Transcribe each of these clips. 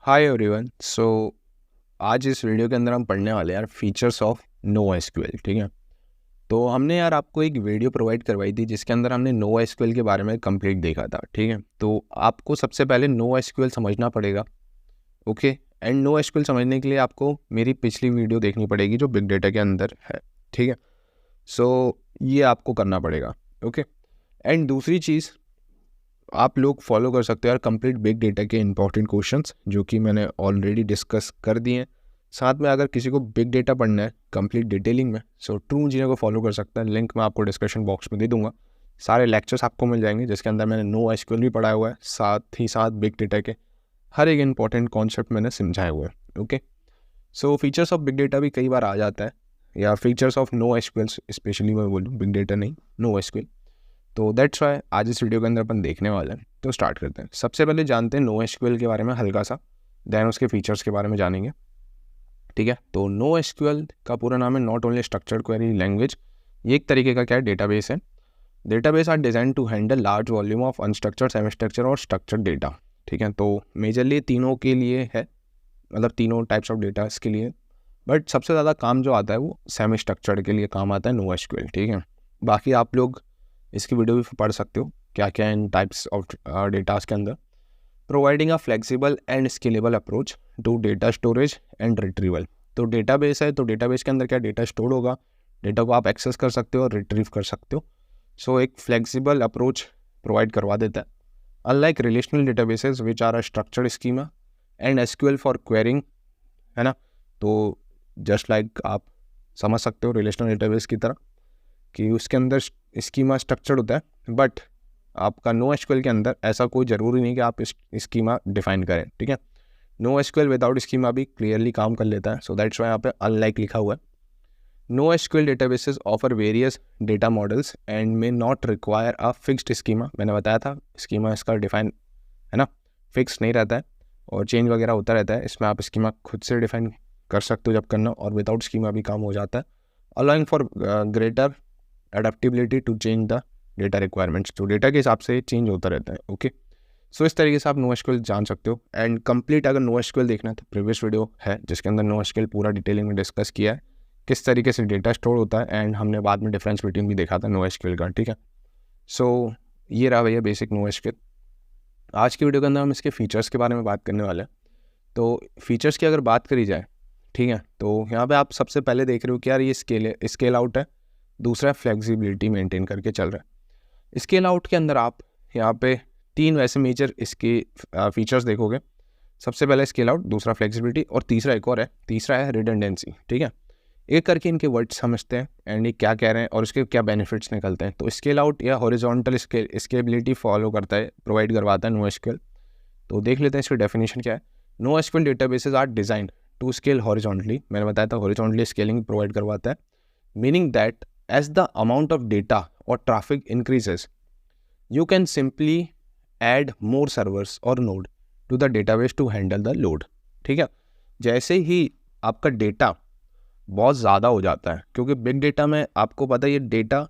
Hi everyone. आज इस video के अंदर हम पढ़ने वाले हैं यार फीचर्स ऑफ नो एसक्यूएल। ठीक है, तो हमने यार आपको एक वीडियो प्रोवाइड करवाई थी जिसके अंदर हमने नो एसक्यूएल के बारे में कंप्लीट देखा था। ठीक है, तो आपको सबसे पहले नो एसक्यूएल समझना पड़ेगा। ओके, एंड नो एसक्यूएल समझने के लिए आपको मेरी पिछली वीडियो देखनी पड़ेगी जो बिग डेटा के अंदर है। ठीक है, ये आपको करना पड़ेगा। ओके, एंड दूसरी चीज़ आप लोग फॉलो कर सकते हो यार कंप्लीट बिग डेटा के इंपॉर्टेंट क्वेश्चंस जो कि मैंने ऑलरेडी डिस्कस कर दिए हैं। साथ में अगर किसी को बिग डेटा पढ़ना है कंप्लीट डिटेलिंग में, ट्रू इंजीनियर को फॉलो कर सकता है। लिंक मैं आपको डिस्क्रिप्शन बॉक्स में दे दूंगा। सारे लेक्चर्स आपको मिल जाएंगे जिसके अंदर मैंने नो एसक्यूएल भी पढ़ाया हुआ है, साथ ही साथ बिग डेटा के हर एक इंपॉर्टेंट कॉन्सेप्ट मैंने समझाए हुए हैं। Okay, features of big data भी कई बार आ जाता है, या features of no SQL specially मैं बोलूँ, बिग डेटा नहीं, नो एसक्यूएल। तो दैट्स वाई आज इस वीडियो के अंदर अपन देखने वाले हैं। तो स्टार्ट करते हैं। सबसे पहले जानते हैं नो एसक्यूएल के बारे में हल्का सा, देन उसके फीचर्स के बारे में जानेंगे। ठीक है, तो नो एसक्यूएल का पूरा नाम है not only structured query language. ये एक तरीके का क्या है, डेटाबेस है। Database are design to handle large volume of unstructured, semi structure और स्ट्रक्चर्ड डेटा। ठीक है, तो मेजरली तीनों के लिए है, मतलब तीनों टाइप्स ऑफ डेटा के लिए, बट सबसे ज़्यादा काम जो आता है वो सेमी स्ट्रक्चर्ड के लिए काम आता है नो एसक्यूएल। ठीक है, बाकी आप लोग इसकी वीडियो भी पढ़ सकते हो क्या क्या इन टाइप्स ऑफ डेटास के अंदर। Providing a flexible and scalable approach to data storage and retrieval. तो डेटाबेस है, तो डेटाबेस के अंदर क्या डेटा स्टोर होगा, डेटा को आप एक्सेस कर सकते हो और रिट्रीव कर सकते हो। एक फ्लेक्सिबल अप्रोच प्रोवाइड करवा देता है, unlike relational databases which are a structured schema and SQL for querying, है ना। तो जस्ट लाइक आप समझ सकते हो रिलेशनल डेटाबेस की तरह कि उसके अंदर स्कीमा स्ट्रक्चर्ड होता है, बट आपका नो एसक्यूएल के अंदर ऐसा कोई ज़रूरी नहीं कि आप स्कीमा डिफाइन करें। ठीक है, नो एसक्यूएल विदाउट स्कीमा भी क्लियरली काम कर लेता है। सो दैट्स वाई यहाँ पे अनलाइक लिखा हुआ है। No SQL databases offer various data models and may not require a fixed schema. मैंने बताया था स्कीमा इसका डिफाइन है ना, फिक्स नहीं रहता है और चेंज वगैरह होता रहता है। इसमें आप स्कीमा खुद से डिफाइन कर सकते हो जब करना, और विदाउट स्कीमा भी काम हो जाता है। Allowing for greater adaptability to change the data requirements, तो डेटा के हिसाब से चेंज होता रहता है। ओके, इस तरीके से आप नो एसक्यूएल जान सकते हो। एंड कंप्लीट अगर नो एसक्यूएल देखना है तो प्रीवियस वीडियो है जिसके अंदर नो एसक्यूएल पूरा डिटेलिंग में डिस्कस किया है, किस तरीके से डेटा स्टोर होता है, एंड हमने बाद में डिफरेंस बिटवीन भी देखा था नो एसक्यूएल का। ठीक है, ये रहा भैया बेसिक नो एसक्यूएल। आज की वीडियो के अंदर हम इसके फीचर्स के बारे में बात करने वाले हैं। तो फीचर्स की अगर बात करी जाए, ठीक है, तो यहाँ पे आप सबसे पहले देख रहे हो कि यार ये स्केल आउट है, दूसरा फ्लेक्सिबिलिटी मेंटेन करके चल रहा है। स्केल आउट के अंदर आप यहाँ पे तीन वैसे मेजर इसके फीचर्स देखोगे। सबसे पहले स्केल आउट, दूसरा फ्लेक्सिबिलिटी, और तीसरा एक और है, तीसरा है रिडंडेंसी। ठीक है, एक करके इनके वर्ड्स समझते हैं एंड ये क्या कह रहे हैं और उसके क्या बेनिफिट्स निकलते हैं। तो स्केल आउट या हॉरिजॉन्टल स्केलेबिलिटी फॉलो करता है, प्रोवाइड करवाता है नो एसक्यूएल। तो देख लेते हैं इसकी डेफिनेशन क्या है। No SQL databases are design to scale horizontally. मैंने बताया था हॉरिजॉन्टली स्केलिंग प्रोवाइड करवाता है, meaning that as the amount of data or traffic increases, you can simply add more servers or node to the database to handle the load। ठीक है, जैसे ही आपका data बहुत ज़्यादा हो जाता है, क्योंकि बिग डेटा में आपको पता है ये डेटा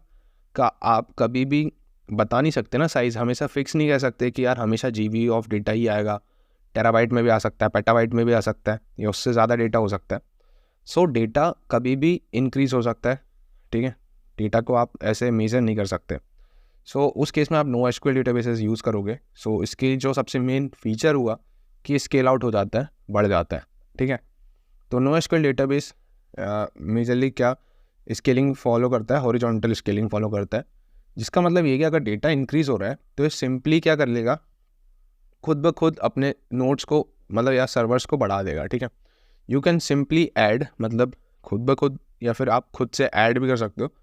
का आप कभी भी बता नहीं सकते ना, साइज़ हमेशा फिक्स नहीं कह सकते कि यार हमेशा जीबी ऑफ डेटा ही आएगा। टेराबाइट में भी आ सकता है, पेटाबाइट में भी आ सकता है, या उससे ज़्यादा डेटा हो सकता है। डेटा कभी भी इंक्रीज़ हो सकता है। ठीक है, डेटा को आप ऐसे मेजर नहीं कर सकते। उस केस में आप नो एसक्यूएल डेटाबेसेस यूज़ करोगे। इसके जो सबसे मेन फीचर हुआ कि स्केल आउट हो जाता है, बढ़ जाता है। ठीक है, तो नो एसक्यूएल डेटाबेस मेजरली क्या स्केलिंग फॉलो करता है, हॉरिजॉन्टल स्केलिंग फॉलो करता है, जिसका मतलब ये कि अगर डेटा इंक्रीज़ हो रहा है तो ये सिंपली क्या कर लेगा, खुद ब खुद अपने नोड्स को मतलब या सर्वर्स को बढ़ा देगा। ठीक है, यू कैन सिंपली ऐड, मतलब खुद ब खुद, या फिर आप खुद से ऐड भी कर सकते हो।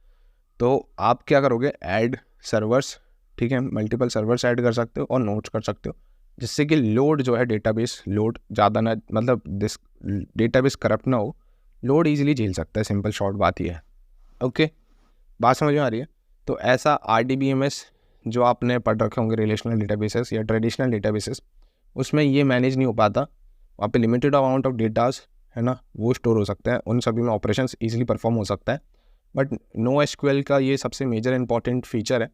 तो आप क्या करोगे, ऐड सर्वर्स, ठीक है, मल्टीपल सर्वर्स ऐड कर सकते हो और नोट्स कर सकते हो, जिससे कि लोड जो है डेटाबेस लोड ज़्यादा ना, मतलब डेटाबेस करप्ट ना हो, लोड इजीली झेल सकता है। सिंपल शॉर्ट बात ही है। ओके, बात समझ में आ रही है। तो ऐसा RDBMS जो आपने पढ़ रखे होंगे, रिलेशनल डेटाबेसेस या ट्रेडिशनल डेटाबेसेस, उसमें ये मैनेज नहीं हो पाता। वहाँ पे लिमिटेड अमाउंट ऑफ डेटास है ना, वो स्टोर हो सकता है, उन सभी में ऑपरेशंस ईजिली परफॉर्म हो सकता है। बट नो एसक्यूएल का ये सबसे मेजर इंपॉर्टेंट फीचर है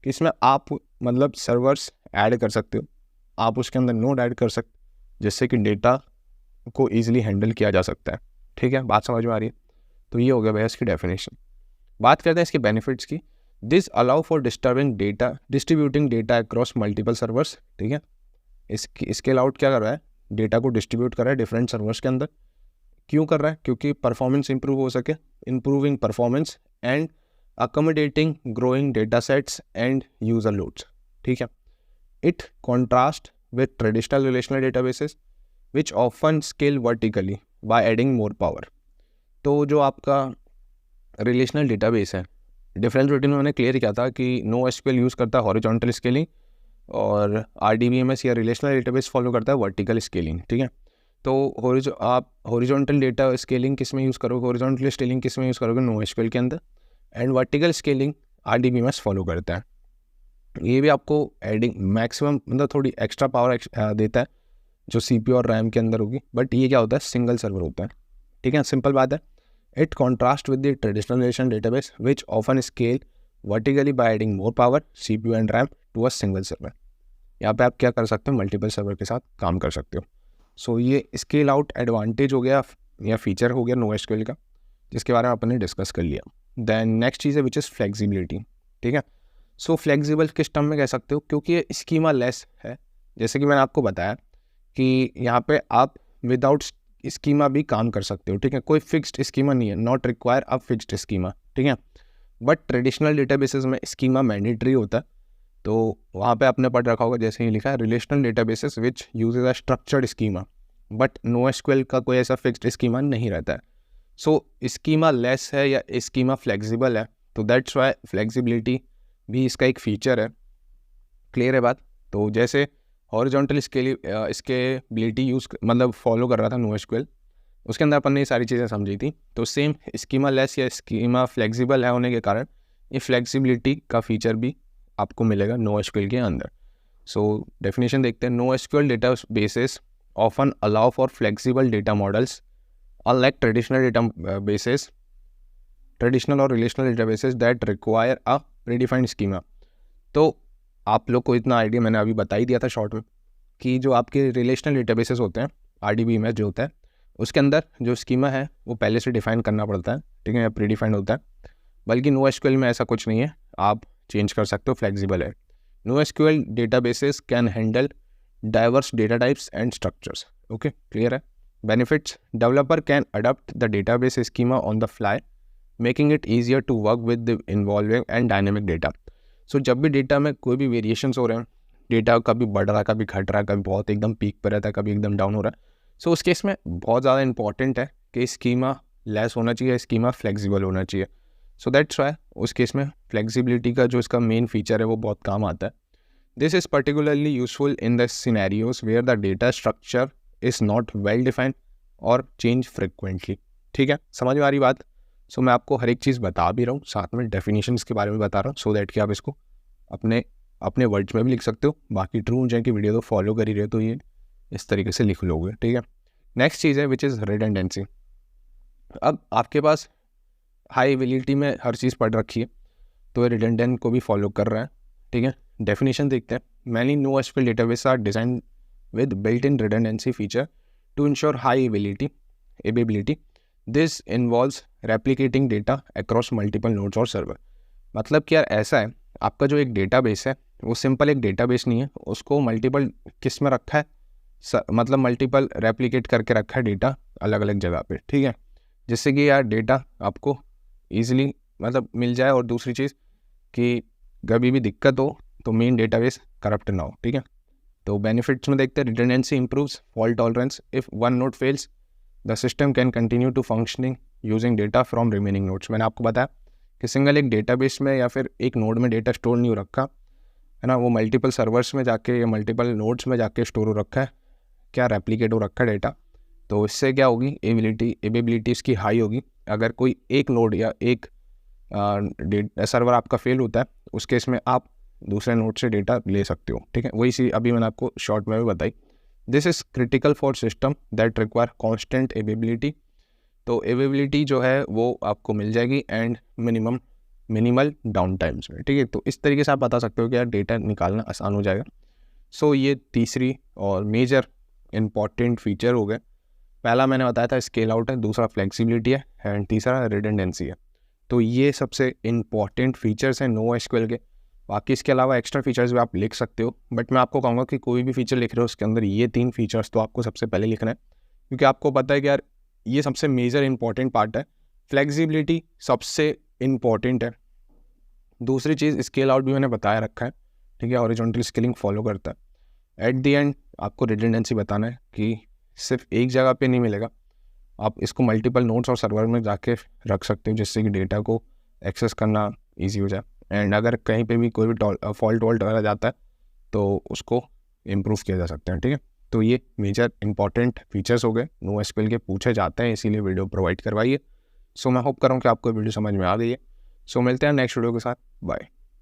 कि इसमें आप मतलब सर्वर्स ऐड कर सकते हो, आप उसके अंदर नोड ऐड कर सकते जिससे कि डेटा को ईजिली हैंडल किया जा सकता है। ठीक है, बात समझ में आ रही है? तो ये हो गया भैया इसकी डेफिनेशन। बात करते हैं इसके बेनिफिट्स की। This allow for distributing data across multiple servers. ठीक है, इसके अलाउट क्या कर रहा है, डेटा को डिस्ट्रीब्यूट कर रहा है डिफरेंट सर्वर्स के अंदर। क्यों कर रहा है? क्योंकि परफॉर्मेंस इंप्रूव हो सके, improving performance and accommodating growing data sets and user loads. ठीक है, it contrast with traditional relational databases which often scale vertically by adding more power. तो जो आपका रिलेशनल डेटाबेस है, डिफरेंस बिटवीन मैंने क्लियर किया था कि नो एसक्यूएल यूज़ करता है हॉरिजॉन्टल स्केलिंग और आरडीबीएमएस या रिलेशनल डेटाबेस फॉलो करता है वर्टिकल स्केलिंग। ठीक है, तो आप हॉरिजॉन्टल डेटा स्केलिंग किस में यूज़ करोगे, हॉरिजॉन्टल स्केलिंग किस में यूज़ करोगे, नो एसक्यूएल के अंदर, and vertical scaling RDBMS follow करता है। ये भी आपको एडिंग मैक्सिमम मतलब थोड़ी एक्स्ट्रा पावर देता है जो सीपीयू और रैम के अंदर होगी, बट ये क्या होता है, सिंगल सर्वर होता है। ठीक है, सिंपल बात है। It contrast with the traditional relational database which often scale vertically by adding more power CPU and RAM to a single server. यहाँ पे आप क्या कर सकते हो, मल्टीपल सर्वर के साथ काम कर सकते हो। सो ये स्केल आउट एडवांटेज हो गया या फीचर हो गया नो एसक्यूएल का, जिसके बारे में अपन ने डिस्कस कर लिया। देन नेक्स्ट चीज़ है विच इज़ फ्लेक्सिबिलिटी। ठीक है, सो फ्लेक्सिबल किस टर्म में कह सकते हो, क्योंकि ये स्कीमा लेस है। जैसे कि मैंने आपको बताया कि यहाँ पे आप विदाउट स्कीमा भी काम कर सकते हो। ठीक है, कोई फिक्स्ड स्कीमा नहीं है, not require a fixed schema. ठीक है, बट ट्रेडिशनल डेटाबेसेस में स्कीमा मैंडेटरी होता है। तो वहाँ पे आपने पढ़ रखा होगा, जैसे ही लिखा है relational databases which uses a structured schema, but no SQL का कोई ऐसा फिक्स्ड स्कीमा नहीं रहता है। सो स्कीमा लेस है या स्कीमा फ्लेक्सिबल है, तो दैट्स वाई फ्लेक्सिबिलिटी भी इसका एक फीचर है। क्लियर है बात? तो जैसे हॉरिजॉन्टल स्केलेबिलिटी यूज़ मतलब फॉलो कर रहा था नो एसक्यूएल, उसके अंदर अपन ने ये सारी चीज़ें समझी थी। तो सेम स्कीमा लेस या स्कीमा फ्लेक्सिबल है होने के कारण ये फ्लेक्सिबिलिटी का फीचर भी आपको मिलेगा नो एसक्यूएल के अंदर। सो डेफिनेशन देखते हैं। No SQL databases often allow for flexible data models unlike traditional और relational databases that require a predefined schema. तो आप लोग को इतना आइडिया मैंने अभी बता ही दिया था शॉर्ट में कि जो आपके रिलेशनल डेटाबेसेस होते हैं, आरडीबीएमएस जो होता है, उसके अंदर जो स्कीमा है वो पहले से डिफाइन करना पड़ता है। ठीक है, या प्री डिफाइंड होता है। बल्कि नो एसक्यूएल में ऐसा कुछ नहीं है, आप चेंज कर सकते हो, फ्लेक्सिबल है। No SQL databases can handle diverse data types and structures. Okay, clear है? Benefits, developer can adopt the database schema on the fly, making it easier to work with the involving and dynamic data. So जब भी data में कोई भी variations हो रहे हैं, data कभी बढ़ रहा है, कभी घट रहा है, कभी बहुत एकदम पीक पर रहता है, कभी एकदम डाउन हो रहा है, सो उस केस में बहुत ज़्यादा इंपॉर्टेंट है कि स्कीमा लेस होना चाहिए, स्कीमा फ्लेक्सिबल होना चाहिए। सो दैट्स वाई उस केस में फ्लेक्सिबिलिटी का जो इसका मेन फीचर है वो बहुत काम आता है। This is particularly useful in the scenarios where the data structure is not well defined और चेंज फ्रिक्वेंटली। ठीक है, समझ में आ रही बात? सो मैं आपको हर एक चीज़ बता भी रहा हूँ, साथ में डेफिनेशंस के बारे में बता रहा हूँ, सो दैट कि आप इसको अपने वर्ड्स में भी लिख सकते हो। बाकी ट्रू हो जाए कि वीडियो तो फॉलो कर ही रहे तो ये इस तरीके से लिख लोगे। ठीक है, नेक्स्ट चीज़ है विच इज़ रिडंडेंसी। अब आपके पास हाई एबिलिटी में हर चीज़ पढ़ रखी है, तो ये रिडंडेंट को भी फॉलो कर रहा है। ठीक है, डेफिनेशन देखते हैं। Many no SQL database are design with built in redundancy feature to ensure high ability. This involves replicating data across multiple nodes और सर्वर। मतलब कि यार ऐसा है, आपका जो एक डेटाबेस है वो सिंपल एक डेटाबेस नहीं है, उसको मल्टीपल किस में रखा है, मतलब मल्टीपल रेप्लिकेट करके रखा है डेटा अलग अलग जगह पे। ठीक है, जिससे कि यार डेटा आपको ईजिली मतलब मिल जाए, और दूसरी चीज़ कि कभी भी दिक्कत हो तो मेन डेटाबेस करप्ट ना हो। ठीक है, तो बेनिफिट्स में देखते हैं। Redundancy improves fault tolerance. If one node fails the system can continue to functioning using data from remaining nodes. मैंने आपको बताया कि सिंगल एक डेटाबेस में या फिर एक नोड में डेटा स्टोर नहीं हो रखा है ना, वो मल्टीपल सर्वर्स में जाके या मल्टीपल नोड्स में जाके स्टोर हो रखा है, क्या रेप्लिकेट हो रखा है डेटा। तो इससे क्या होगी, एबिलिटी इसकी हाई होगी। अगर कोई एक नोड या एक सर्वर आपका फेल होता है, उस केस में आप दूसरे नोड से डेटा ले सकते हो। ठीक है, वही सी अभी मैंने आपको शॉर्ट में भी बताई। This is critical for system that require constant ability. तो एबिलिटी जो है वो आपको मिल जाएगी एंड मिनिमल डाउन टाइम्स में। ठीक है, तो इस तरीके से आप बता सकते हो कि यार डेटा निकालना आसान हो जाएगा। सो ये तीसरी और मेजर इंपॉर्टेंट फीचर हो गए। पहला मैंने बताया था स्केल आउट है, दूसरा फ्लेक्सिबिलिटी है एंड तीसरा रिडंडेंसी है। तो ये सबसे इंपॉर्टेंट फीचर्स हैं नो एसक्यूएल के। बाकी इसके अलावा एक्स्ट्रा फीचर्स भी आप लिख सकते हो, बट मैं आपको कहूँगा कि कोई भी फीचर लिख रहे हो उसके अंदर ये 3 फीचर्स तो आपको सबसे पहले लिखना है, क्योंकि आपको पता है कि यार ये सबसे मेजर इंपॉर्टेंट पार्ट है। फ्लेक्सिबिलिटी सबसे इम्पॉर्टेंट है। दूसरी चीज़ स्केल आउट भी मैंने बताया रखा है, ठीक है, हॉरिजॉन्टल स्केलिंग फॉलो करता है। एट द एंड आपको रिडंडेंसी बताना है कि सिर्फ एक जगह पे नहीं मिलेगा, आप इसको मल्टीपल नोड्स और सर्वर में जाके रख सकते हो, जिससे कि डेटा को एक्सेस करना ईजी हो जाए। एंड अगर कहीं पे भी कोई भी फॉल्ट वॉल्ट वगैरह जाता है तो उसको इम्प्रूव किया जा सकता है, ठीक है। तो ये मेजर इंपॉर्टेंट फीचर्स हो गए नो एसक्यूएल के, पूछे जाते हैं, इसीलिए वीडियो प्रोवाइड करवाइए। सो मैं होप कर रहा हूँ कि आपको वीडियो समझ में आ गई है। सो मिलते हैं नेक्स्ट वीडियो के साथ, बाय।